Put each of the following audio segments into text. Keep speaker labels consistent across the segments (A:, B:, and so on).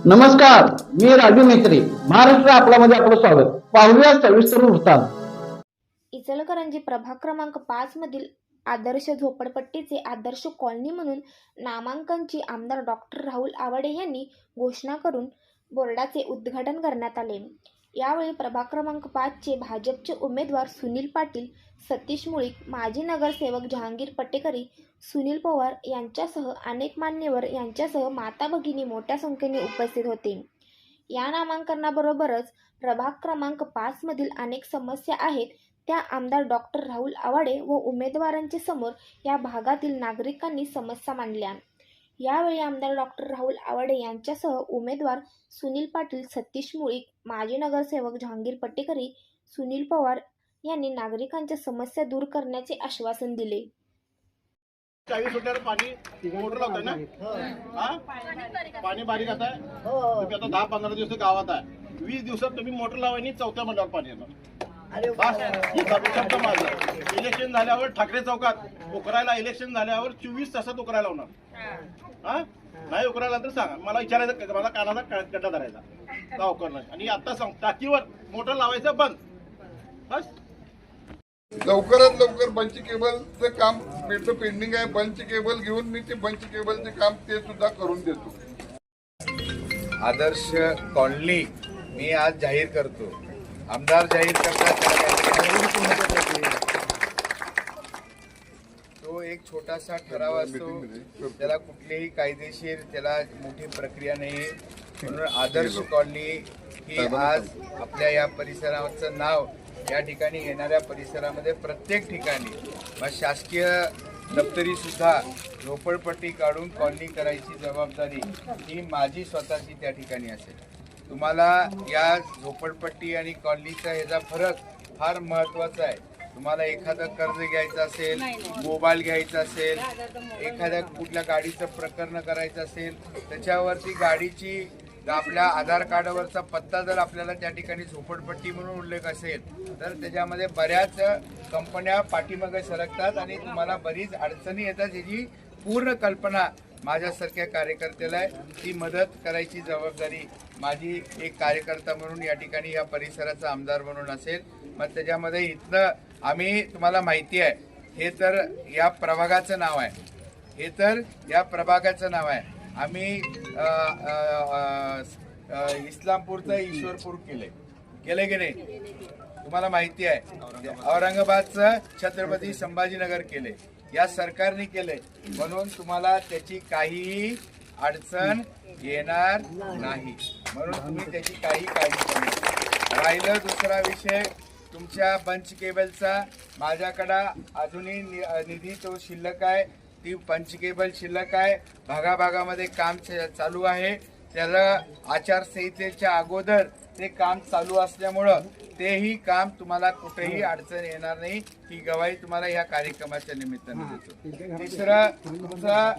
A: नमस्कार, मी राजू मेत्री. महाराष्ट्र आपल्यामध्ये आपलं स्वागत. पाहूया सविस्तर वृत्तांत.
B: इचलकरंजी प्रभाग क्रमांक 5 मधील आदर्श झोपडपट्टीचे आदर्श कॉलनी म्हणून नामांकनाची आमदार डॉक्टर राहुल आवाडे यांनी घोषणा करून बोर्डाचे उद्घाटन करण्यात आले. यावेळी प्रभाग क्रमांक 5 चे भाजपचे उमेदवार सुनील पाटील, सतीश मुळीक, माजी नगरसेवक जहांगीर पटेकरी, सुनील पवार यांच्यासह अनेक मान्यवर यांच्यासह माता भगिनी मोठ्या संख्येने उपस्थित होते. या नामांकनाबरोबरच प्रभाग क्रमांक 5 मधील अनेक समस्या आहेत त्या आमदार डॉक्टर राहुल आवाडे व उमेदवारांचे समोर या भागातील नागरिकांनी समस्या मांडल्या. यावेळी आमदार डॉक्टर राहुल आवाडे यांच्यासह उमेदवार सुनील पाटील, सतीश मुळीक, माजी नगरसेवक जहांगीर पटेकरी, सुनील पवार यांनी नागरिकांच्या समस्या दूर करण्याचे आश्वासन दिले.
C: 40 फुटावर पाणी मोटर लावताय ना? पाणी बारीक आता आहे. तुम्ही आता 10-15 दिवस गावात आहे. 20 दिवसात तुम्ही मोटर लावायनी 4थ्या मंडळावर पाणी येणार. माझं इलेक्शन झाल्यावर ठाकरे चौकात उकरायला, इलेक्शन झाल्यावर 24 तासात उकरायला होणार. नाही उकरायला तर सांगा, मला विचारायचं, मला कानाचा गड्डा धरायचा का उकरणार. आणि आता सांग, टाकीवर मोटर लावायचं बंद. बस
D: लवकरात लवकर बंच केबलचं काम पेंडिंग आहे. बंच केबल घेऊन मी ते बंच केबलचे काम ते सुद्धा करून देतो.
E: आदर्श कॉलनी मी आज जाहीर करतो. आमदार जाहीर करतात तो एक छोटासा ठराव असतो, त्याला कुठलीही कायदेशीर त्याला मोठी प्रक्रिया नाही. म्हणून आदर्श कॉलनी ही आज आपल्या या परिसराचं नाव या ठिकाणी येणाऱ्या परिसरामध्ये प्रत्येक ठिकाणी मग शासकीय दप्तरी सुद्धा झोपडपट्टी काढून कॉलनी करायची जबाबदारी ही माझी स्वतःची त्या ठिकाणी असेल. तुम्हाला या झोपडपट्टी आणि कॉलनीचा ह्याचा फरक फार महत्त्वाचा आहे. तुम्हाला एखादं कर्ज घ्यायचं असेल, मोबाईल घ्यायचा असेल, एखाद्या कुठल्या गाडीचं प्रकरण करायचं असेल, त्याच्यावरती गाडीची आपल्या आधार कार्डावरचा पत्ता जर आपल्याला त्या ठिकाणी झोपडपट्टी म्हणून उल्लेख असेल तर त्याच्यामध्ये बऱ्याच कंपन्या पाठीमागे सरकतात आणि तुम्हाला बरीच अडचणी येतात. याची पूर्ण कल्पना माझ्यासारख्या कार्यकर्त्याला आहे. ती मदत करायची जबाबदारी माझी एक कार्यकर्ता म्हणून या ठिकाणी या परिसराचा आमदार म्हणून असेल. मग त्याच्यामध्ये इथनं आम्ही तुम्हाला माहिती आहे, हे तर या प्रभागाचं नाव आहे, हे तर या प्रभागाचं नाव आहे. आम्ही इस्लामपूरचं ईश्वरपूर केले की नाही तुम्हाला माहिती आहे. औरंगाबादचं छत्रपती संभाजीनगर केले, या सरकारने केले. म्हणून तुम्हाला त्याची काहीही अडचण येणार नाही. म्हणून तुम्ही त्याची काही काळजी करू नका. राहिलं दुसरा विषय तुमच्या बंच केबलचा, माझ्याकडं अजूनही निधी तो शिल्लक आहे. ती पंच केबल शिल्लक आहे. भागाभागामध्ये काम चालू आहे. त्याला आचारसंहितेच्या अगोदर ते काम चालू असल्यामुळं तेही काम तुम्हाला कुठेही अडचण येणार नाही ही गवाही तुम्हाला या कार्यक्रमाच्या निमित्ताने देतो. तिसरं तुमचा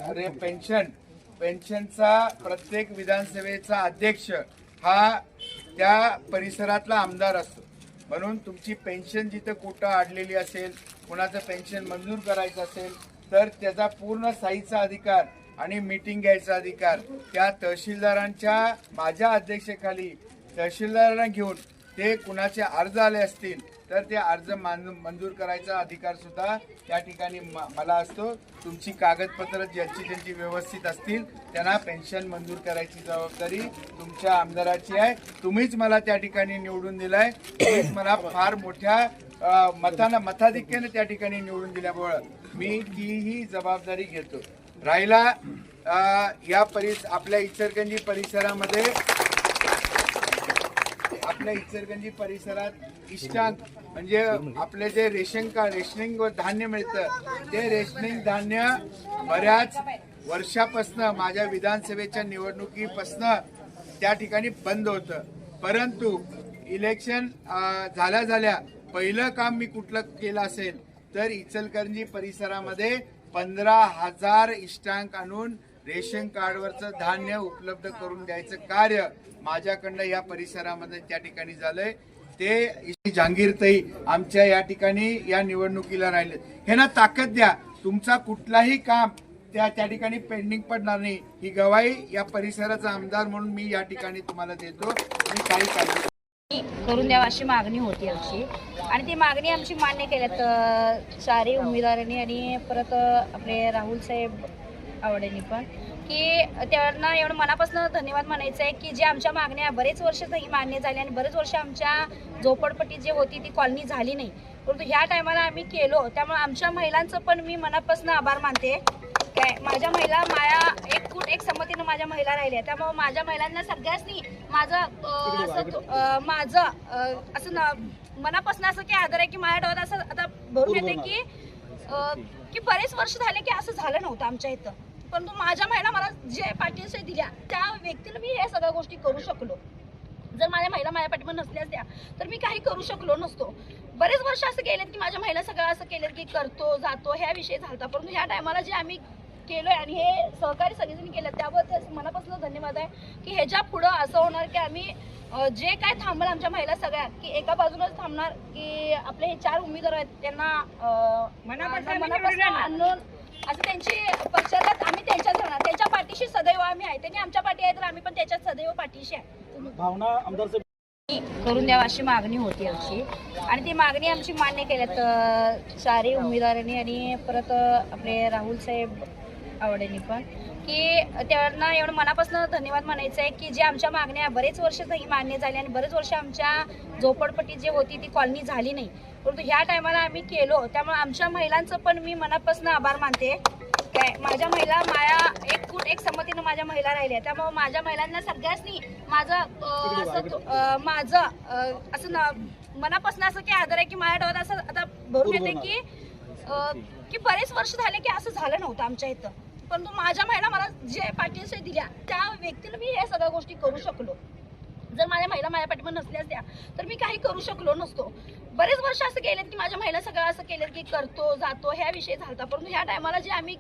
E: पेन्शनचा प्रत्येक विधानसभेचा अध्यक्ष हा त्या परिसरातला आमदार असतो. म्हणून तुमची पेन्शन जिथं कुठं अडलेली असेल, कुणाचं पेन्शन मंजूर करायचं असेल तर त्याचा पूर्ण साईचा अधिकार आणि मीटिंग घ्यायचा अधिकार त्या तहसीलदारांच्या माझ्या अध्यक्षतेखाली तहसीलदारांना घेऊन ते कुणाचे अर्ज आले असतील तर ते अर्ज मंजूर करायचा अधिकार सुद्धा त्या ठिकाणी मला असतो. तुमची कागदपत्र ज्यांची व्यवस्थित असतील त्यांना पेन्शन मंजूर करायची जबाबदारी तुमच्या आमदाराची आहे. तुम्हीच मला त्या ठिकाणी निवडून दिलाय. तुम्हीच मला फार मोठ्या मताधिक्याने त्या ठिकाणी निवडून दिल्यामुळं मी तीही जबाबदारी घेतो. राहिला या आपल्या इचलकरंजी परिसरात इष्टांक म्हणजे आपले जे रेशनिंग धान्य मिळतं ते रेशनिंग धान्य बऱ्याच वर्षापासनं माझ्या विधानसभेच्या निवडणुकीपासनं त्या ठिकाणी बंद होतं. परंतु इलेक्शन झाल्या पहिलं काम मी कुठलं केलं असेल तर इचलकरंजी परिसरामध्ये 15,000 इष्टांक आणून रेशन कार्डवरचं धान्य उपलब्ध करून द्यायचं कार्य माझ्याकडनं या परिसरामध्ये त्या ठिकाणी झालंय. ते जहांगीरताई आमच्या या ठिकाणी या निवडणुकीला राहिले. हे ना ताकद द्या. तुमचा कुठलाही काम त्या ठिकाणी पेंडिंग पडणार नाही ही गवाही या परिसराचा आमदार म्हणून मी या ठिकाणी तुम्हाला देतो. मी काही काळजी
F: करून द्यावा अशी मागणी होती आमची आणि ती मागणी आमची मान्य केल्यात चारही उमेदवारांनी आणि परत आपले राहुल साहेब आवडेनी पण की त्यांना एवढं मनापासून धन्यवाद म्हणायचं आहे की जे आमच्या मागण्या बरेच वर्ष ही मान्य झाली आणि बरेच वर्ष आमच्या झोपडपट्टी जी होती ती कॉलनी झाली नाही, परंतु ह्या टायमाला आम्ही केलो. त्यामुळे आमच्या महिलांचं पण मी मनापासून आभार मानते. काय माझ्या महिला एक संमतीनं माझ्या महिला राहिल्या, त्यामुळे माझ्या महिलांना सगळ्यांनी असं मनापासून असं की आदर आहे की माझ्या डोळ्यात असं आता भरून येते की बरेच वर्ष झाले की असं झालं नव्हतं आमच्या इथं, परंतु माझ्या महिला मला जे पाठीशी दिल्या त्या व्यक्तीला मी हे सगळ्या गोष्टी करू शकलो. जर माझ्या महिला माझ्या पाठीमध्ये नसल्यास त्या तर मी काही करू शकलो नसतो. बरेच वर्ष असं गेलेत की माझ्या महिला सगळं असं केलेत की करतो जातो ह्या विषय झालता, परंतु ह्या टायमाला जे आम्ही केलोय आणि हे सहकारी सगळेजण केलं त्याबद्दल मनापासून धन्यवाद आहे की ह्याच्या पुढं असं होणार की आम्ही जे काय थांबलं आमच्या महिला सगळ्या की एका बाजूलाच थांबणार की आपले हे 4 उमेदवार आहेत त्यांना मनापासून आणून असं त्यांची पक्षात आम्ही त्यांच्याच राहणार, त्यांच्या पाठीशी सदैव आम्ही आहे. त्यांनी आमच्या पाठी आहे तर आम्ही पण त्याच्यात सदैव पाठीशी आहे.
A: भावना आमदार
F: करून द्यावा अशी मागणी होती आमची आणि ती मागणी आमची मान्य केल्यात चारही उमेदवारांनी आणि परत आपले राहुल साहेब आवडेनी पण की त्यांना एवढं मनापासून धन्यवाद म्हणायचं आहे की जे आमच्या मागण्या बरेच वर्ष ही मान्य झाली आणि बरेच वर्ष आमच्या झोपडपट्टी जी होती ती कॉलनी झाली नाही, परंतु ह्या टायमाला आम्ही केलो. त्यामुळे आमच्या महिलांचं पण मी मनापासून आभार मानते. काय माझ्या महिला एक संमतीनं माझ्या महिला राहिल्या, त्यामुळे माझ्या महिलांना सगळ्यांनी मनापासून असं की आदर आहे की माझ्या डोळ्यात असं आता भरून येते की बरेच वर्ष झाले की असं झालं नव्हतं आमच्या इथं, परंतु माझ्या महिला मला जे पाठीशी दिल्या त्या व्यक्तीला मी हे सगळ्या गोष्टी करू शकलो. जर माझ्या महिला माझ्या पाठीमध्ये नसल्यास त्या तर मी काही करू शकलो नसतो. बरेच वर्ष असं गेलेत की माझ्या महिला सगळं असं केलेत की करतो जातो ह्या विषय झालता, परंतु ह्या टायमाला जे आम्ही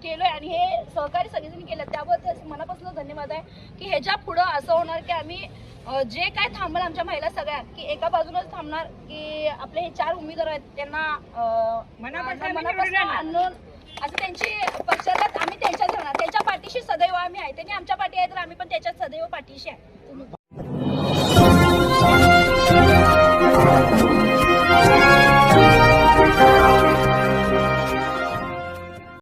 F: केलोय आणि हे सहकारी सगळेजण केलं त्याबद्दल मनापासून धन्यवाद आहे की ह्याच्या पुढं असं होणार की आम्ही जे काय थांबलं आमच्या महिला सगळ्या की एका बाजूलाच थांबणार की आपले हे 4 उमेदवार आहेत त्यांना मनापासून आणून असं त्यांची पक्षात आम्ही त्यांच्याच राहणार, त्यांच्या पाठीशी सदैव आम्ही आहे. त्यांनी आमच्या पाठी आहे तर आम्ही पण त्याच्यात सदैव पाठीशी आहे.